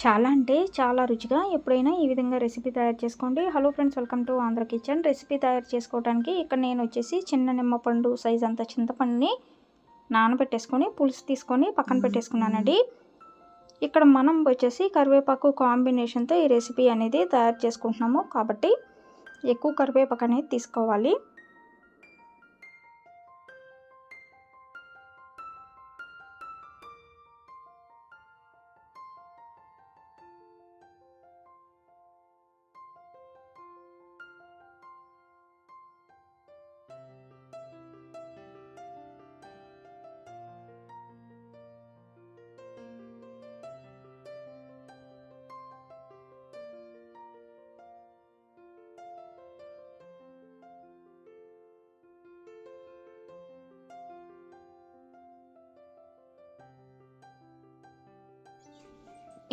చాలా అంటే చాలా రుచిగా ఎప్పుడైనా ఈ విధంగా రెసిపీ తయారు చేసుకోండి. Hello friends, welcome to Andhra kitchen. Recipe తయారు చేసుకోవడానికి ఇక్కడ నేను వచ్చేసి చిన్న నిమ్మపండు సైజ్ అంత చింతపండుని నానబెట్టేసుకొని పులుసు తీసుకొని పక్కన పెట్టేసుకున్నానండి. ఇక్కడ మనం వచ్చేసి కరివేపాకు కాంబినేషన్తో ఈ రెసిపీ అనేది తయారు చేసుకుంటున్నాము కాబట్టి ఎక్కువ కరివేపాకు అనేది తీసుకోవాలి.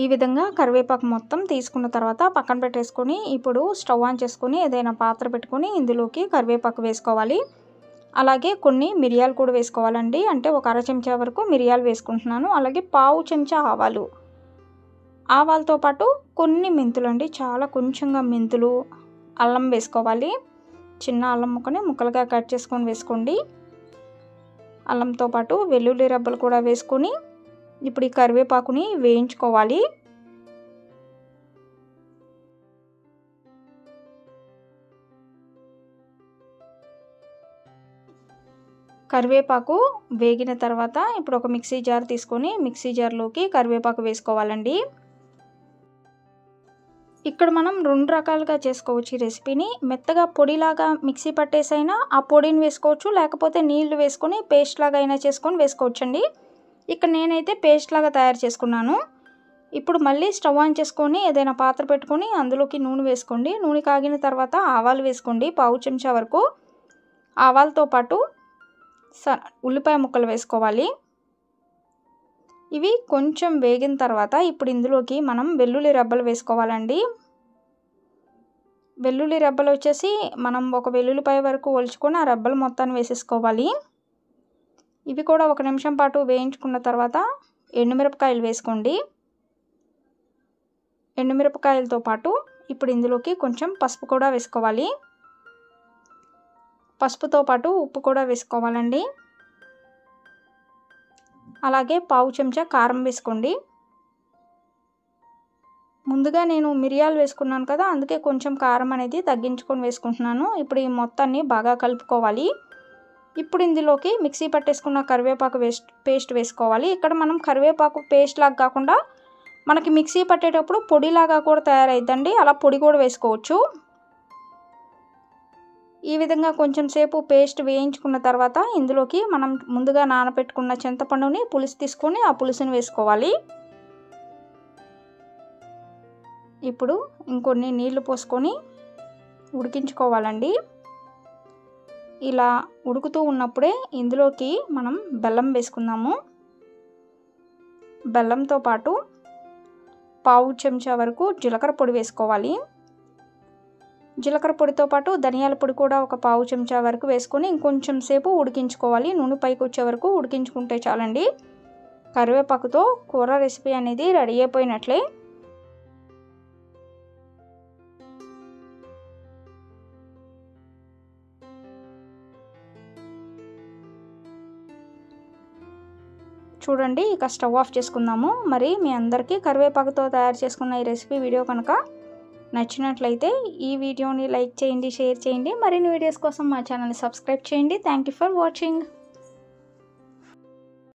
ఈ విధంగా కరివేపాకు మొత్తం తీసుకున్న తర్వాత పక్కన పెట్టేసుకొని ఇప్పుడు స్టవ్ ఆన్ చేసుకొని ఏదైనా పాత్ర పెట్టుకొని ఇందులోకి కరివేపాకు వేసుకోవాలి. అలాగే కొన్ని మిరియాలు కూడా వేసుకోవాలండి. అంటే ఒక అర చెంచా వరకు మిరియాలు వేసుకుంటున్నాను. అలాగే పావు చెంచా ఆవాలతో పాటు కొన్ని మెంతులు అండి, చాలా కొంచెంగా మెంతులు, అల్లం వేసుకోవాలి. చిన్న అల్లం ముక్కని ముక్కలుగా కట్ చేసుకొని వేసుకోండి. అల్లంతో పాటు వెల్లుల్లి రెబ్బలు కూడా వేసుకొని ఇప్పుడు ఈ కరివేపాకుని వేయించుకోవాలి. కరివేపాకు వేగిన తర్వాత ఇప్పుడు ఒక మిక్సీ జార్ తీసుకొని మిక్సీ జార్లోకి కరివేపాకు వేసుకోవాలండి. ఇక్కడ మనం రెండు రకాలుగా చేసుకోవచ్చు ఈ రెసిపీని. మెత్తగా పొడిలాగా మిక్సీ పట్టేసైనా ఆ పొడిని వేసుకోవచ్చు, లేకపోతే నీళ్లు వేసుకొని పేస్ట్ లాగా అయినా చేసుకొని వేసుకోవచ్చండి. ఇక్కడ నేనైతే పేస్ట్ లాగా తయారు చేసుకున్నాను. ఇప్పుడు మళ్ళీ స్టవ్ ఆన్ చేసుకొని ఏదైనా పాత్ర పెట్టుకొని అందులోకి నూనె వేసుకోండి. నూనె కాగిన తర్వాత ఆవాలు వేసుకోండి, పావు చెంచా వరకు. ఆవాలతో పాటు ఉల్లిపాయ ముక్కలు వేసుకోవాలి. ఇవి కొంచెం వేగిన తర్వాత ఇప్పుడు ఇందులోకి మనం వెల్లుల్లి రెబ్బలు వేసుకోవాలండి. వెల్లుల్లి రెబ్బలు వచ్చేసి మనం ఒక వెల్లుల్లిపాయ వరకు ఒలుచుకొని ఆ రెబ్బలు మొత్తాన్ని వేసేసుకోవాలి. ఇవి కూడా ఒక నిమిషం పాటు వేయించుకున్న తర్వాత ఎండుమిరపకాయలు వేసుకోండి. ఎండుమిరపకాయలతో పాటు ఇప్పుడు ఇందులోకి కొంచెం పసుపు కూడా వేసుకోవాలి. పసుపుతో పాటు ఉప్పు కూడా వేసుకోవాలండి. అలాగే పావు చెంచా కారం వేసుకోండి. ముందుగా నేను మిరియాలు వేసుకున్నాను కదా, అందుకే కొంచెం కారం అనేది తగ్గించుకొని వేసుకుంటున్నాను. ఇప్పుడు ఈ మొత్తాన్ని బాగా కలుపుకోవాలి. ఇప్పుడు ఇందులోకి మిక్సీ పట్టేసుకున్న కరివేపాకు పేస్ట్ వేసుకోవాలి. ఇక్కడ మనం కరివేపాకు పేస్ట్ లాగా కాకుండా మనకి మిక్సీ పట్టేటప్పుడు పొడిలాగా కూడా తయారైద్దండి, అలా పొడి కూడా వేసుకోవచ్చు. ఈ విధంగా కొంచెం సేపు పేస్ట్ వేయించుకున్న తర్వాత ఇందులోకి మనం ముందుగా నానబెట్టుకున్న చింతపండుని పులుసు తీసుకొని ఆ పులుసుని వేసుకోవాలి. ఇప్పుడు ఇంకొన్ని నీళ్లు పోసుకొని ఉడికించుకోవాలండి. ఇలా ఉడుకుతూ ఉన్నప్పుడే ఇందులోకి మనం బెల్లం వేసుకుందాము. బెల్లంతో పాటు పావు చెంచా వరకు జీలకర్ర పొడి వేసుకోవాలి. జీలకర్ర పొడితో పాటు ధనియాల పొడి కూడా ఒక పావు చెంచా వరకు వేసుకొని ఇంకొంచెం సేపు ఉడికించుకోవాలి. నూనె పైకి వచ్చే వరకు ఉడికించుకుంటే చాలండి. కరివేపాకుతో కూర రెసిపీ అనేది రెడీ అయిపోయినట్లే. చూడండి, ఇక స్టవ్ ఆఫ్ చేసుకుందాము. మరి మీ అందరికీ కరివేపాకుతో తయారు చేసుకున్న ఈ రెసిపీ వీడియో కనుక నచ్చినట్లయితే ఈ వీడియోని లైక్ చేయండి, షేర్ చేయండి. మరిన్ని వీడియోస్ కోసం మా ఛానల్ని సబ్స్క్రైబ్ చేయండి. Thank you for watching.